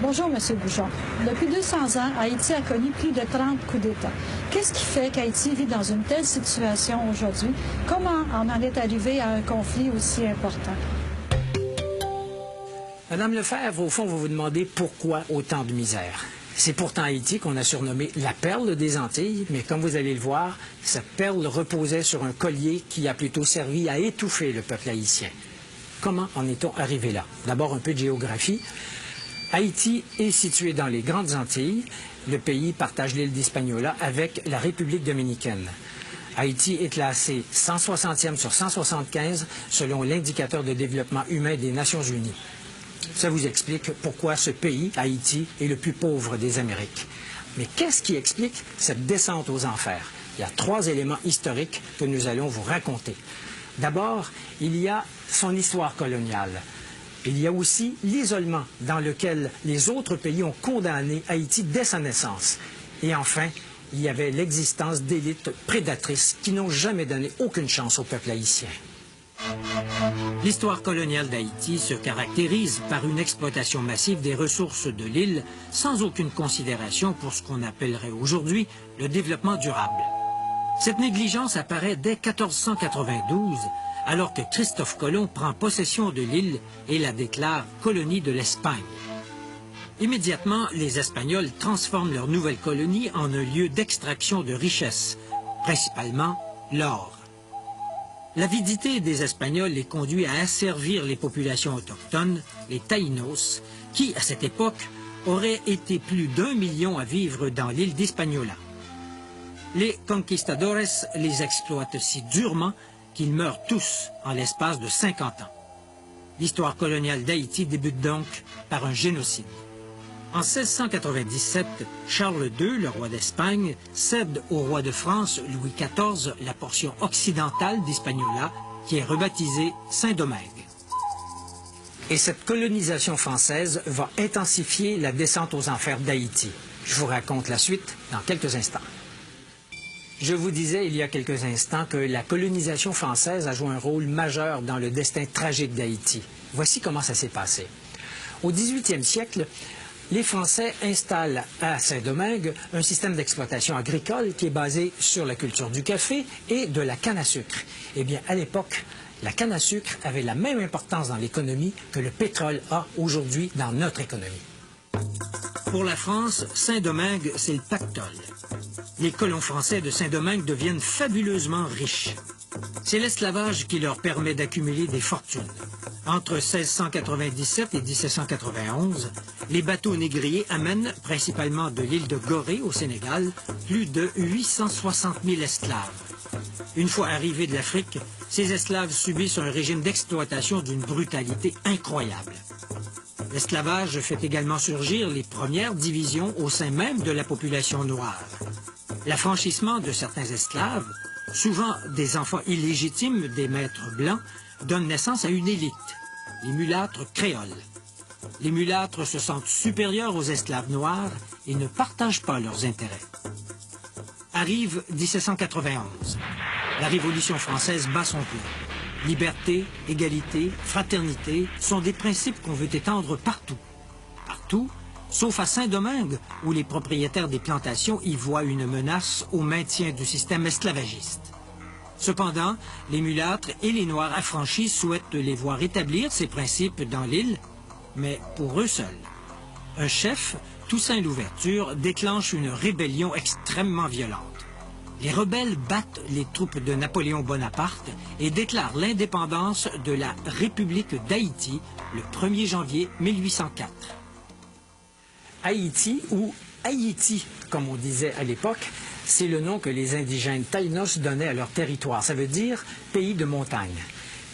Bonjour, M. Bouchon. Depuis 200 ans, Haïti a connu plus de 30 coups d'État. Qu'est-ce qui fait qu'Haïti vit dans une telle situation aujourd'hui? Comment on en est arrivé à un conflit aussi important? Madame Lefebvre, au fond, vous vous demandez pourquoi autant de misère. C'est pourtant Haïti qu'on a surnommé la perle des Antilles, mais comme vous allez le voir, cette perle reposait sur un collier qui a plutôt servi à étouffer le peuple haïtien. Comment en est-on arrivé là? D'abord, un peu de géographie. Haïti est situé dans les Grandes Antilles. Le pays partage l'île d'Hispaniola avec la République dominicaine. Haïti est classé 160e sur 175 selon l'indicateur de développement humain des Nations unies. Ça vous explique pourquoi ce pays, Haïti, est le plus pauvre des Amériques. Mais qu'est-ce qui explique cette descente aux enfers? Il y a 3 éléments historiques que nous allons vous raconter. D'abord, il y a son histoire coloniale. Il y a aussi l'isolement dans lequel les autres pays ont condamné Haïti dès sa naissance. Et enfin, il y avait l'existence d'élites prédatrices qui n'ont jamais donné aucune chance au peuple haïtien. L'histoire coloniale d'Haïti se caractérise par une exploitation massive des ressources de l'île sans aucune considération pour ce qu'on appellerait aujourd'hui le développement durable. Cette négligence apparaît dès 1492, alors que Christophe Colomb prend possession de l'île et la déclare colonie de l'Espagne. Immédiatement, les Espagnols transforment leur nouvelle colonie en un lieu d'extraction de richesses, principalement l'or. L'avidité des Espagnols les conduit à asservir les populations autochtones, les Taïnos, qui, à cette époque, auraient été plus d'1 million à vivre dans l'île d'Hispaniola. Les conquistadores les exploitent si durement qu'ils meurent tous en l'espace de 50 ans. L'histoire coloniale d'Haïti débute donc par un génocide. En 1697, Charles II, le roi d'Espagne, cède au roi de France, Louis XIV, la portion occidentale d'Hispaniola, qui est rebaptisée Saint-Domingue. Et cette colonisation française va intensifier la descente aux enfers d'Haïti. Je vous raconte la suite dans quelques instants. Je vous disais il y a quelques instants que la colonisation française a joué un rôle majeur dans le destin tragique d'Haïti. Voici comment ça s'est passé. Au 18e siècle, les Français installent à Saint-Domingue un système d'exploitation agricole qui est basé sur la culture du café et de la canne à sucre. Eh bien, à l'époque, la canne à sucre avait la même importance dans l'économie que le pétrole a aujourd'hui dans notre économie. Pour la France, Saint-Domingue, c'est le pactole. Les colons français de Saint-Domingue deviennent fabuleusement riches. C'est l'esclavage qui leur permet d'accumuler des fortunes. Entre 1697 et 1791, les bateaux négriers amènent, principalement de l'île de Gorée au Sénégal, plus de 860 000 esclaves. Une fois arrivés de l'Afrique, ces esclaves subissent un régime d'exploitation d'une brutalité incroyable. L'esclavage fait également surgir les premières divisions au sein même de la population noire. L'affranchissement de certains esclaves, souvent des enfants illégitimes des maîtres blancs, donne naissance à une élite, les mulâtres créoles. Les mulâtres se sentent supérieurs aux esclaves noirs et ne partagent pas leurs intérêts. Arrive 1791. La Révolution française bat son plein. Liberté, égalité, fraternité sont des principes qu'on veut étendre partout. Partout, sauf à Saint-Domingue, où les propriétaires des plantations y voient une menace au maintien du système esclavagiste. Cependant, les mulâtres et les Noirs affranchis souhaitent les voir établir ces principes dans l'île, mais pour eux seuls. Un chef, Toussaint Louverture, déclenche une rébellion extrêmement violente. Les rebelles battent les troupes de Napoléon Bonaparte et déclarent l'indépendance de la République d'Haïti le 1er janvier 1804. Haïti, ou Haïti, comme on disait à l'époque, c'est le nom que les indigènes Taïnos donnaient à leur territoire. Ça veut dire pays de montagne.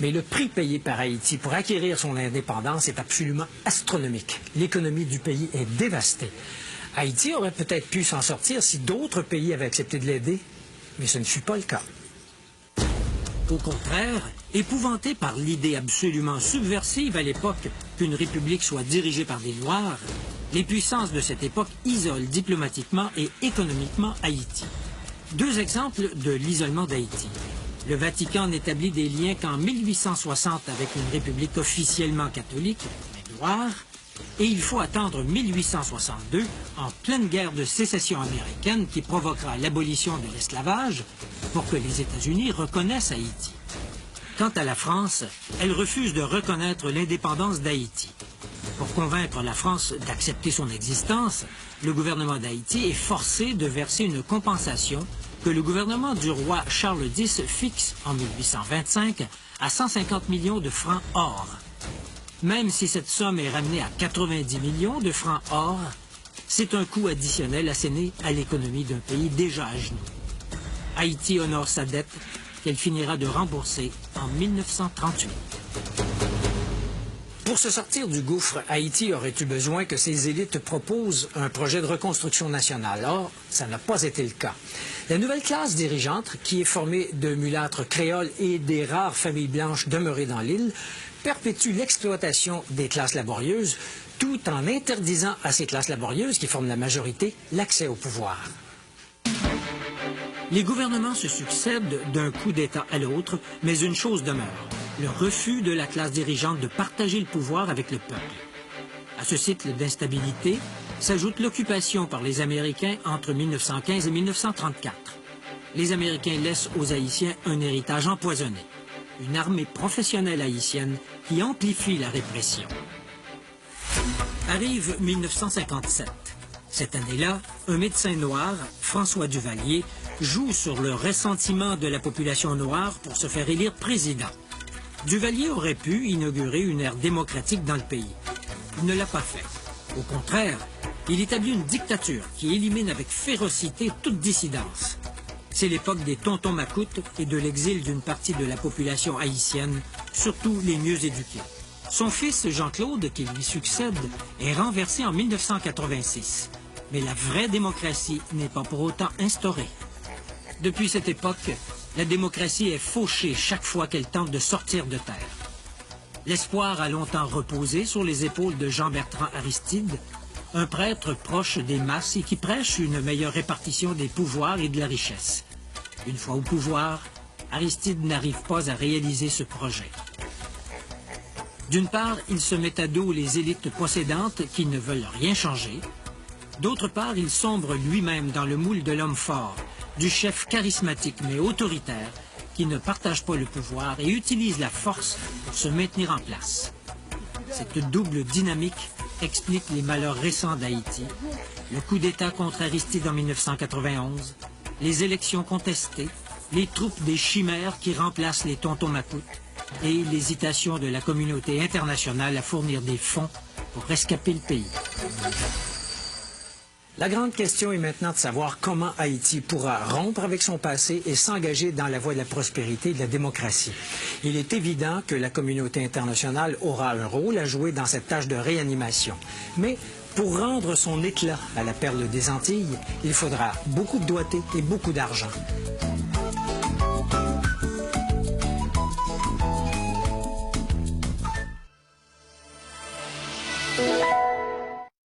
Mais le prix payé par Haïti pour acquérir son indépendance est absolument astronomique. L'économie du pays est dévastée. Haïti aurait peut-être pu s'en sortir si d'autres pays avaient accepté de l'aider, mais ce ne fut pas le cas. Au contraire, épouvantés par l'idée absolument subversive à l'époque qu'une république soit dirigée par des Noirs, les puissances de cette époque isolent diplomatiquement et économiquement Haïti. Deux exemples de l'isolement d'Haïti. Le Vatican n'établit des liens qu'en 1860 avec une république officiellement catholique, mais noire, Et il faut attendre 1862, en pleine guerre de sécession américaine qui provoquera l'abolition de l'esclavage, pour que les États-Unis reconnaissent Haïti. Quant à la France, elle refuse de reconnaître l'indépendance d'Haïti. Pour convaincre la France d'accepter son existence, le gouvernement d'Haïti est forcé de verser une compensation que le gouvernement du roi Charles X fixe en 1825 à 150 millions de francs or. Même si cette somme est ramenée à 90 millions de francs or, c'est un coût additionnel asséné à l'économie d'un pays déjà à genoux. Haïti honore sa dette qu'elle finira de rembourser en 1938. Pour se sortir du gouffre, Haïti aurait eu besoin que ses élites proposent un projet de reconstruction nationale. Or, ça n'a pas été le cas. La nouvelle classe dirigeante, qui est formée de mulâtres créoles et des rares familles blanches demeurées dans l'île, perpétue l'exploitation des classes laborieuses, tout en interdisant à ces classes laborieuses, qui forment la majorité, l'accès au pouvoir. Les gouvernements se succèdent d'un coup d'État à l'autre, mais une chose demeure, le refus de la classe dirigeante de partager le pouvoir avec le peuple. À ce cycle d'instabilité s'ajoute l'occupation par les Américains entre 1915 et 1934. Les Américains laissent aux Haïtiens un héritage empoisonné, une armée professionnelle haïtienne qui amplifie la répression. Arrive 1957. Cette année-là, un médecin noir, François Duvalier, joue sur le ressentiment de la population noire pour se faire élire président. Duvalier aurait pu inaugurer une ère démocratique dans le pays. Il ne l'a pas fait. Au contraire, il établit une dictature qui élimine avec férocité toute dissidence. C'est l'époque des tontons macoutes et de l'exil d'une partie de la population haïtienne, surtout les mieux éduqués. Son fils, Jean-Claude, qui lui succède, est renversé en 1986. Mais la vraie démocratie n'est pas pour autant instaurée. Depuis cette époque, la démocratie est fauchée chaque fois qu'elle tente de sortir de terre. L'espoir a longtemps reposé sur les épaules de Jean-Bertrand Aristide, un prêtre proche des masses et qui prêche une meilleure répartition des pouvoirs et de la richesse. Une fois au pouvoir, Aristide n'arrive pas à réaliser ce projet. D'une part, il se met à dos les élites possédantes qui ne veulent rien changer. D'autre part, il sombre lui-même dans le moule de l'homme fort, du chef charismatique mais autoritaire qui ne partage pas le pouvoir et utilise la force pour se maintenir en place. Cette double dynamique explique les malheurs récents d'Haïti, le coup d'État contre Aristide en 1991, les élections contestées, les troupes des chimères qui remplacent les tontons macoutes et l'hésitation de la communauté internationale à fournir des fonds pour rescaper le pays. La grande question est maintenant de savoir comment Haïti pourra rompre avec son passé et s'engager dans la voie de la prospérité et de la démocratie. Il est évident que la communauté internationale aura un rôle à jouer dans cette tâche de réanimation. Mais pour rendre son éclat à la perle des Antilles, il faudra beaucoup de doigté et beaucoup d'argent.